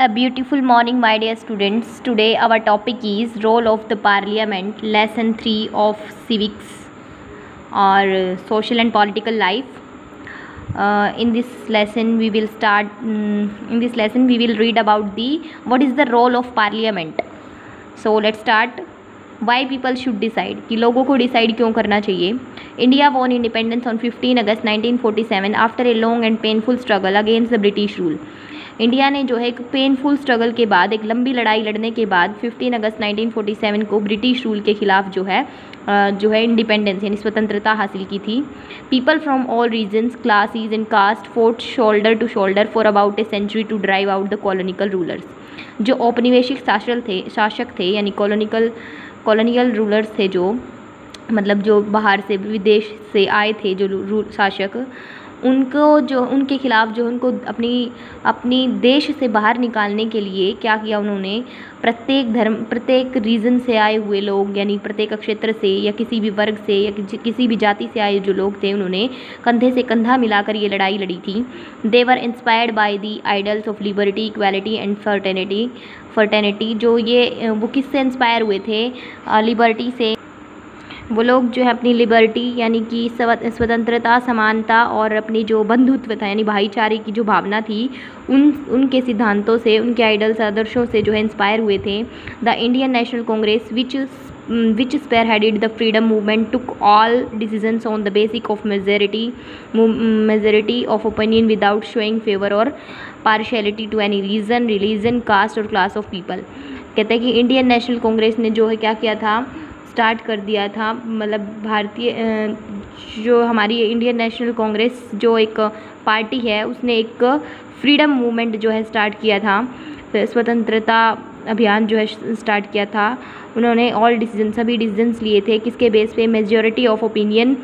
A beautiful morning, my dear students. Today, our topic is Role of the Parliament, Lesson 3 of Civics or Social and Political Life. In this lesson, we will read about what is the role of Parliament. So, let's start. Why people should decide कि लोगों को decide क्यों करना चाहिए. India won independence on 15 August 1947 after a long and painful struggle against the British rule. India ने जो है एक पेनफुल स्ट्रगल के बाद, एक लंबी लड़ाई लड़ने के बाद 15 अगस्त 1947 को ब्रिटिश रूल के खिलाफ जो है इंडिपेंडेंस यानी स्वतंत्रता हासिल की थी. People from all regions, classes and caste fought shoulder to shoulder for about a century to drive out the colonial rulers. जो औपनिवेशिक शासक थे यानी कॉलोनियल रूलर्स थे, जो मतलब जो बाहर से विदेश से आए थे जो शासक, उनके खिलाफ जो उनको अपनी देश से बाहर निकालने के लिए क्या किया उन्होंने, प्रत्येक रीजन से आए हुए लोग यानी प्रत्येक क्षेत्र से या किसी भी वर्ग से या किसी भी जाति से आए जो लोग थे, उन्होंने कंधे से कंधा मिलाकर ये लड़ाई लड़ी थी. They were inspired by the ideals of liberty, equality and fraternity. वो किससे इंस्पायर हुए थे? लिबर्टी से. वो लोग जो है अपनी लिबर्टी यानी कि स्वतंत्रता, समानता और अपनी जो बंधुत्व था यानी भाईचारे की जो भावना थी, उनके सिद्धांतों से, उनके आइडल्स आदर्शों से जो है इंस्पायर हुए थे. The Indian National Congress which spearheaded the freedom movement took all decisions on the basis of majority of opinion without showing favor or partiality to any reason, religion, caste और class of people. कहते हैं कि Indian National Congress ने जो है क्या किया था, स्टार्ट कर दिया था, मतलब भारतीय जो हमारी इंडियन नेशनल कांग्रेस जो एक पार्टी है, उसने एक फ्रीडम मूवमेंट जो है स्टार्ट किया था, स्वतंत्रता अभियान जो है स्टार्ट किया था. उन्होंने सभी डिसीजंस लिए थे किसके बेस पे? मेजॉरिटी ऑफ ओपिनियन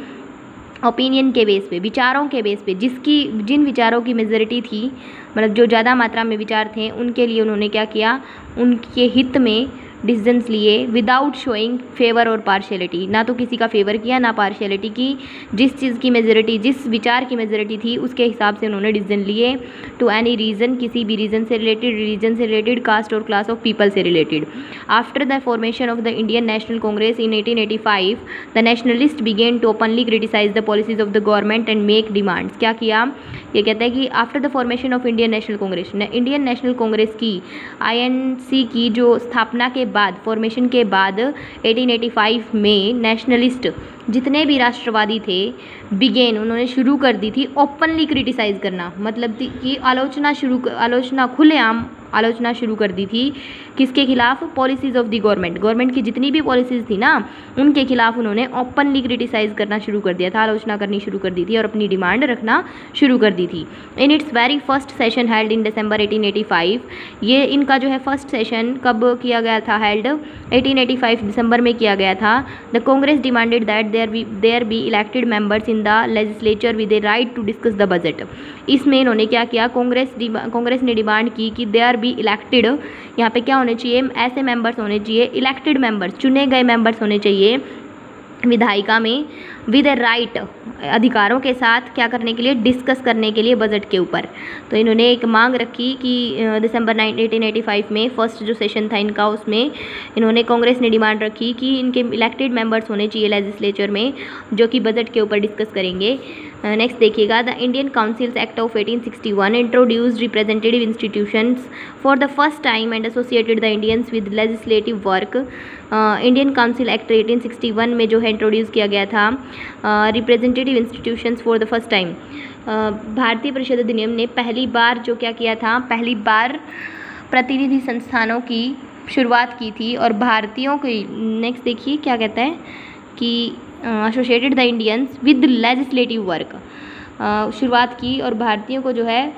के बेस पे, विचारों के बेस पे. जिन विचारों की मेजॉरिटी थी, मतलब जो ज़्यादा मात्रा में विचार थे, उनके लिए उन्होंने क्या किया, उनके हित में डिसीजंस लिए विदाउट शोइंग फेवर और पार्शियलिटी. ना तो किसी का फेवर किया ना पार्शियलिटी की. जिस चीज़ की मेजॉरिटी, जिस विचार की मेजॉरिटी थी, उसके हिसाब से उन्होंने डिसीजन लिए. टू एनी रीज़न, किसी भी रीज़न से रिलेटेड, रिलीजन से रिलेटेड, कास्ट और क्लास ऑफ पीपल से related. After the formation of the Indian National Congress in 1885 the nationalist began to openly criticise the policies of the government and make demands. क्या किया? ये कहता है कि after the formation of Indian National Congress, Indian National Congress की INC की जो स्थापना के बाद, फॉर्मेशन के बाद 1885 में नेशनलिस्ट जितने भी राष्ट्रवादी थे, उन्होंने शुरू कर दी थी ओपनली क्रिटिसाइज़ करना, मतलब कि आलोचना खुलेआम आलोचना शुरू कर दी थी. किसके खिलाफ? पॉलिसीज़ ऑफ द गवर्नमेंट की जितनी भी पॉलिसीज़ थी ना, उनके खिलाफ उन्होंने ओपनली क्रिटिसाइज़ करना शुरू कर दिया था, आलोचना करनी शुरू कर दी थी और अपनी डिमांड रखना शुरू कर दी थी. In its very first session held in December 1885, ये इनका जो है फर्स्ट सेशन कब किया गया था? हेल्ड 1885 दिसंबर में किया गया था. The Congress demanded that there be elected members in the legislature with a right to discuss the budget. इसमें इन्होंने क्या किया, कांग्रेस ने डिमांड की कि देयर बी इलेक्टेड, यहाँ पे क्या होने चाहिए? ऐसे मेंबर्स होने चाहिए, इलेक्टेड मेंबर्स, चुने गए मेंबर्स होने चाहिए विधायिका में, विद ए राइट, अधिकारों के साथ, क्या करने के लिए? डिस्कस करने के लिए बजट के ऊपर. तो इन्होंने एक मांग रखी कि दिसंबर 1885 में फर्स्ट जो सेशन था इनका, उसमें इन्होंने, कांग्रेस ने डिमांड रखी कि इनके इलेक्टेड मेंबर्स होने चाहिए लेजिस्लेचर में, जो कि बजट के ऊपर डिस्कस करेंगे. नेक्स्ट देखिएगा, the Indian councils act of 1861 introduced representative institutions for the first time and associated the Indians with legislative work. Indian council act 1861 में जो है इंट्रोड्यूस किया गया था representative institutions for the first time. भारतीय परिषद अधिनियम ने पहली बार जो क्या किया था, पहली बार प्रतिनिधि संस्थानों की शुरुआत की थी और भारतीयों की, नेक्स्ट देखिए क्या कहता है कि associated the Indians with legislative work, शुरुआत की और भारतीयों को जो है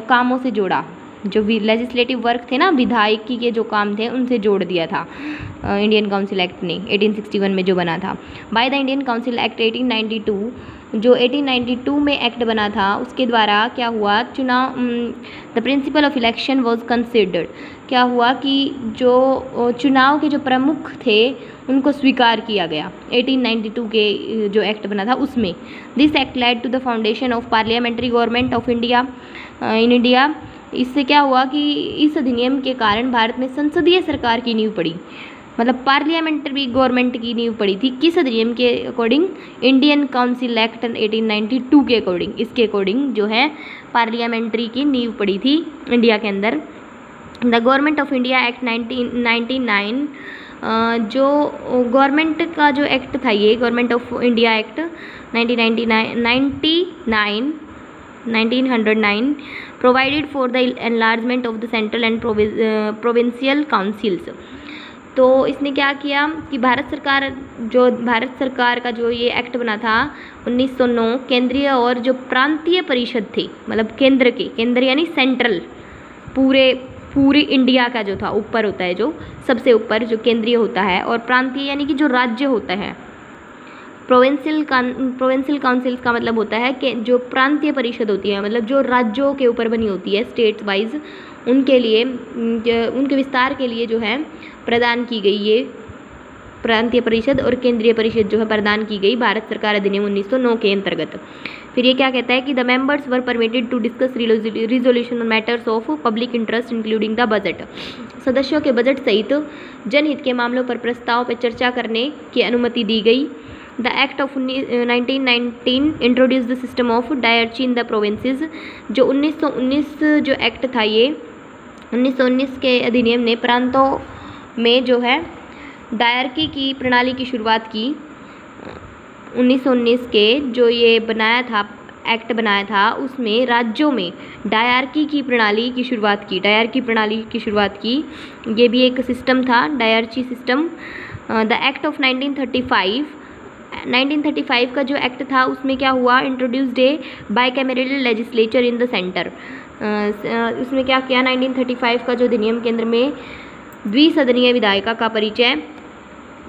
कामों से जोड़ा. जो लेजिस्लेटिव वर्क थे ना, विधायकी के जो काम थे, उनसे जोड़ दिया था इंडियन काउंसिल एक्ट ने 1861 में जो बना था. By the Indian council act 1892, जो 1892 में एक्ट बना था, उसके द्वारा क्या हुआ, चुनाव, the principle of election was considered. क्या हुआ कि जो चुनाव के जो प्रमुख थे, उनको स्वीकार किया गया 1892 के जो एक्ट बना था उसमें. This act led to the foundation of parliamentary government of India in India. इससे क्या हुआ कि इस अधिनियम के कारण भारत में संसदीय सरकार की नींव पड़ी, मतलब पार्लियामेंट्री गवर्नमेंट की नींव पड़ी थी। किस अधिनियम के अकॉर्डिंग? इंडियन काउंसिल एक्ट 1892 के अकॉर्डिंग, इसके अकॉर्डिंग जो है पार्लियामेंट्री की नींव पड़ी थी इंडिया के अंदर। The government of India act 1999, जो गवर्नमेंट का जो एक्ट था, ये government of India act 1909 provided for the enlargement of the central and provincial councils. तो इसने क्या किया कि भारत सरकार का जो ये एक्ट बना था 1909, केंद्रीय और जो प्रांतीय परिषद थे, मतलब केंद्र यानी सेंट्रल, पूरे इंडिया का जो था, ऊपर होता है जो सबसे ऊपर जो केंद्रीय होता है, और प्रांतीय यानी कि जो राज्य होता है। प्रोविंशियल काउंसिल्स का मतलब होता है कि जो प्रांतीय परिषद होती है, मतलब जो राज्यों के ऊपर बनी होती है, स्टेट वाइज, उनके लिए, उनके विस्तार के लिए जो है प्रदान की गई ये प्रांतीय परिषद और केंद्रीय परिषद जो है प्रदान की गई भारत सरकार अधिनियम 1909 के अंतर्गत। फिर ये क्या कहता है कि the members were permitted to discuss resolution on matters of public interest including the budget. सदस्यों के बजट सहित जनहित के मामलों पर प्रस्ताव पर चर्चा करने की अनुमति दी गई। The act of 1919 introduce the system of dyarchy in the provinces. जो 1919 जो एक्ट था, ये 1919 के अधिनियम ने प्रांतों में जो है डायरकी की प्रणाली की शुरुआत की। 1919 के जो ये बनाया था, एक्ट बनाया था, उसमें राज्यों में डायरकी की प्रणाली की शुरुआत की। ये भी एक सिस्टम था, डायरची सिस्टम। द एक्ट ऑफ 1935 का जो एक्ट था, उसमें क्या हुआ? Introduced A bicameral legislature in the centre. उसमें क्या किया? 1935 का जो अधिनियम केंद्र में द्विसदनीय विधायिका का परिचय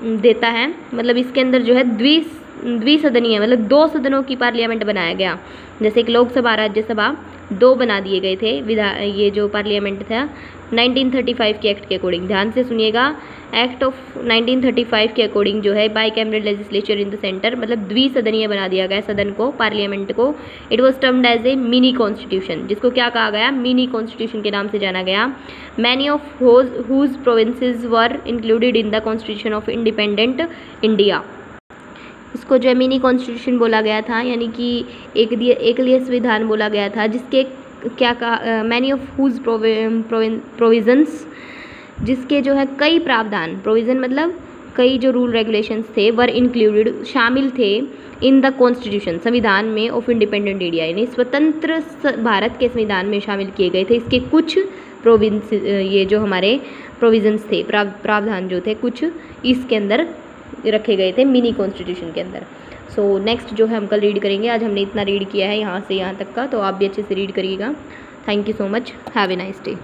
देता है। मतलब इसके अंदर जो है द्विसदनीय, मतलब 2 सदनों की पार्लियामेंट बनाया गया। जैसे कि लोकसभा, राज्यसभा 2 बना दिए गए थे ये जो पार्लियामेंट था 1935 के एक्ट के अकॉर्डिंग। ध्यान से सुनिएगा, एक्ट ऑफ 1935 के अकॉर्डिंग जो है bicameral legislature in the centre, मतलब द्विसदनीय बना दिया गया सदन को, पार्लियामेंट को। It was termed as a mini constitution, जिसको क्या कहा गया? मिनी कॉन्स्टिट्यूशन के नाम से जाना गया। Many of whose provinces were included in the constitution of independent India. इसको जो है मिनी कॉन्स्टिट्यूशन बोला गया था, यानी कि एकलिय संविधान बोला गया था, जिसके क्या कहा? मैनी ऑफ हुज प्रोविजंस, जिसके जो है कई प्रावधान, प्रोविज़न मतलब कई जो रूल रेगुलेशंस थे, वर इंक्लूडेड, शामिल थे, इन द कॉन्स्टिट्यूशन, संविधान में, ऑफ इंडिपेंडेंट इंडिया, यानी स्वतंत्र भारत के संविधान में शामिल किए गए थे। इसके कुछ प्रोविंस, ये जो हमारे प्रोविजंस थे, प्रावधान जो थे कुछ, इसके अंदर रखे गए थे मिनी कॉन्स्टिट्यूशन के अंदर। सो नेक्स्ट जो है हम कल रीड करेंगे। आज हमने इतना रीड किया है यहाँ से यहाँ तक का, तो आप भी अच्छे से रीड करिएगा। Thank you so much, have a nice day.